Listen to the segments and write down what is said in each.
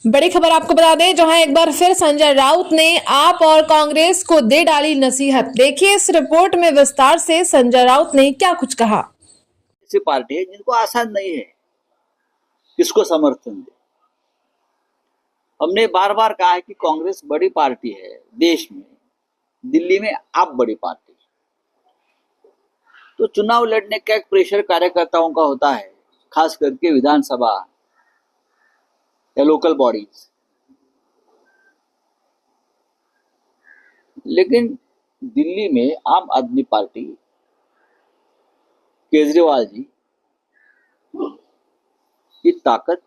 बड़ी खबर आपको बता दें, जहां एक बार फिर संजय राउत ने आप और कांग्रेस को दे डाली नसीहत। देखिए इस रिपोर्ट में विस्तार से संजय राउत ने क्या कुछ कहा। ऐसी पार्टी है जिनको आसान नहीं है किसको समर्थन दे। हमने बार बार कहा है कि कांग्रेस बड़ी पार्टी है देश में, दिल्ली में आप बड़ी पार्टी, तो चुनाव लड़ने का एक प्रेशर कार्यकर्ताओं का होता है, खास करके विधानसभा या लोकल बॉडीज। लेकिन दिल्ली में आम आदमी पार्टी, केजरीवाल जी की ताकत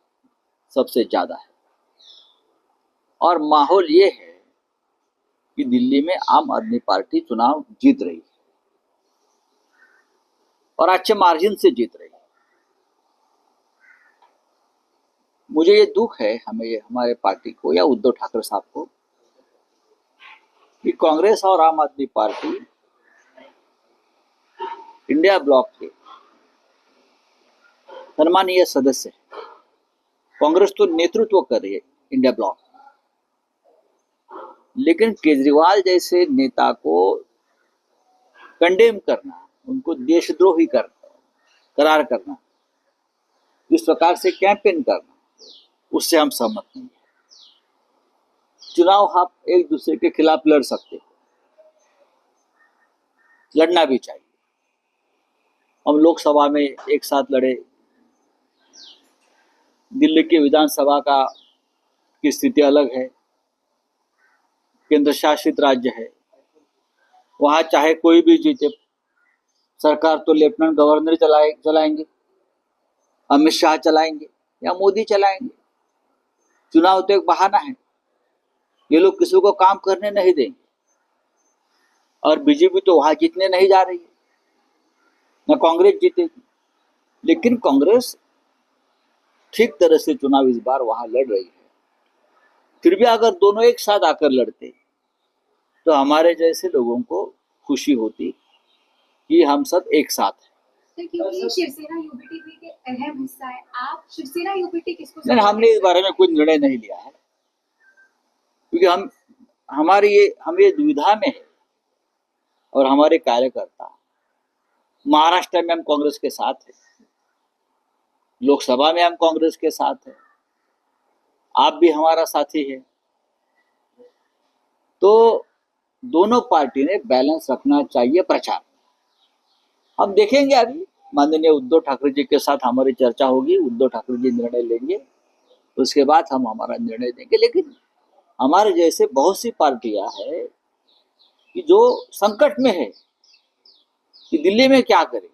सबसे ज्यादा है और माहौल ये है कि दिल्ली में आम आदमी पार्टी चुनाव जीत रही है और अच्छे मार्जिन से जीत रही है। मुझे ये दुख है हमारे पार्टी को या उद्धव ठाकरे साहब को कि कांग्रेस और आम आदमी पार्टी इंडिया ब्लॉक के सम्मानीय सदस्य है। कांग्रेस तो नेतृत्व कर रही है इंडिया ब्लॉक, लेकिन केजरीवाल जैसे नेता को कंडेम करना, उनको देशद्रोही करार करना, इस प्रकार से कैंपेन करना, उससे हम सहमत नहीं है। चुनाव आप एक दूसरे के खिलाफ लड़ सकते हो, लड़ना भी चाहिए। हम लोकसभा में एक साथ लड़े, दिल्ली की विधानसभा की स्थिति अलग है, केंद्र शासित राज्य है, वहां चाहे कोई भी जीते, सरकार तो लेफ्टिनेंट गवर्नर चलाएंगे, अमित शाह चलाएंगे या मोदी चलाएंगे। चुनाव तो एक बहाना है, ये लोग किसी को काम करने नहीं देंगे और बीजेपी तो वहां जीतने नहीं जा रही है, न कांग्रेस जीतेगी। लेकिन कांग्रेस ठीक तरह से चुनाव इस बार वहां लड़ रही है। फिर भी अगर दोनों एक साथ आकर लड़ते तो हमारे जैसे लोगों को खुशी होती कि हम सब एक साथ हैं। क्योंकि शिवसेना यूबीटी भी एक अहम हिस्सा है, आप शिवसेना यूबीटी किसको? नहीं, हमने इस बारे में कोई निर्णय नहीं लिया है, क्योंकि हम ये दुविधा में है और हमारे कार्यकर्ता महाराष्ट्र में हम कांग्रेस के साथ हैं, लोकसभा में हम कांग्रेस के साथ हैं, आप भी हमारा साथी है। तो दोनों पार्टी ने बैलेंस रखना चाहिए प्रचार। हम देखेंगे, अभी माननीय उद्धव ठाकरे जी के साथ हमारी चर्चा होगी, उद्धव ठाकरे जी निर्णय लेंगे, उसके बाद हम हमारा निर्णय देंगे। लेकिन हमारे जैसे बहुत सी पार्टियां हैं कि जो संकट में है कि दिल्ली में क्या करें।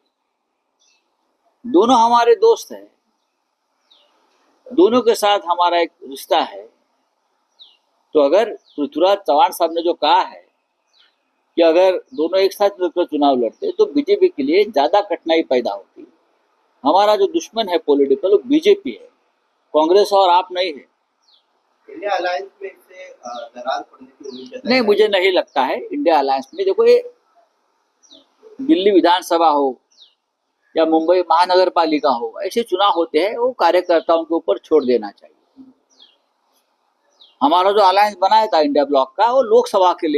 दोनों हमारे दोस्त हैं, दोनों के साथ हमारा एक रिश्ता है। तो अगर पृथ्वीराज चौहान साहब ने जो कहा है कि अगर दोनों एक साथ मिलकर चुनाव लड़ते तो बीजेपी के लिए ज्यादा कठिनाई पैदा होती। हमारा जो दुश्मन है पॉलिटिकल, वो बीजेपी है, कांग्रेस और आप नहीं है। इंडिया अलायंस में से दरार पड़ने की उम्मीद नहीं, मुझे नहीं लगता है इंडिया अलायंस में। देखो, ये दिल्ली विधानसभा हो या मुंबई महानगर पालिका हो, ऐसे चुनाव होते हैं, वो कार्यकर्ताओं के ऊपर छोड़ देना चाहिए। हमारा जो अलायंस बनाया था इंडिया ब्लॉक का, वो लोकसभा के लिए